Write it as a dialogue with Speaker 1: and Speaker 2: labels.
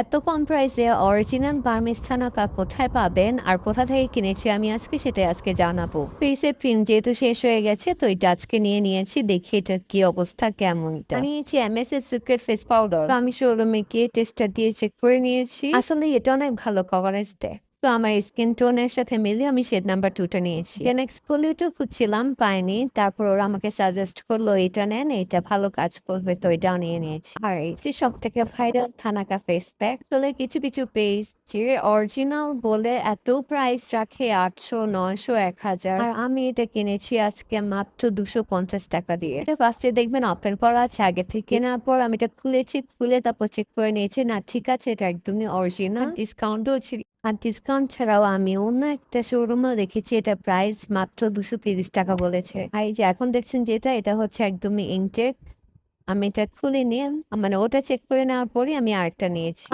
Speaker 1: এত কম প্রাইসে original Burmese থানকা কোথায় পাবেন আর কোথা থেকে কিনেছি আমি আজকে জানাবো। ফেসের ক্রিম যেহেতু শেষ হয়ে গেছে তো এটা আজকে নিয়েছি, দেখি এটা কি অবস্থা কেমন। নিয়েছি এমএস এর সিক্রেট ফেস পাউডার। আমি শোরুমে গিয়ে টেস্টটা দিয়ে চেক করে নিয়েছি, আসলে এটা অনেক ভালো কভারেজ দেয়। তো আমার স্কিন টোনের সাথে মিলে আমি শেড নাম্বার 2টা নিয়েছি। দেন এক্সফোলিয়েটর খুঁজছিলাম, পাইনি। তারপর ওরা আমাকে সাজেস্ট করলো এটা নেন, এটা ভালো কাজ করবে, তো এটাও নিয়েছি। আর এই সব থেকে ভাইরাল থানাকা ফেস প্যাক। আসলে কিছু কিছু পেজ যে অরিজিনাল বলে এত প্রাইস রাখে 800, 900, 1000, আর আমি এটা কিনেছি আজকে মাত্র 250 টাকা দিয়ে। এটা ফার্স্টে দেখবেন ওপেন করা আছে আগে থেকে। কেনার পর আমি এটা খুলে তারপর চেক করে নিয়েছি, না ঠিক আছে, এটা একদমই অরিজিনাল। ডিসকাউন্টও ছিল। আর ডিসকাউন্ট ছাড়াও আমি অন্য একটা শোরুমেও দেখেছি এটা প্রাইস মাত্র 230 টাকা বলেছে। আর এই যে এখন দেখছেন যেটা, এটা হচ্ছে একদমই ইনটেক। আমি এটা খুলে নিয়ে মানে ওটা চেক করে নেওয়ার পরে আমি আরেকটা নিয়েছি।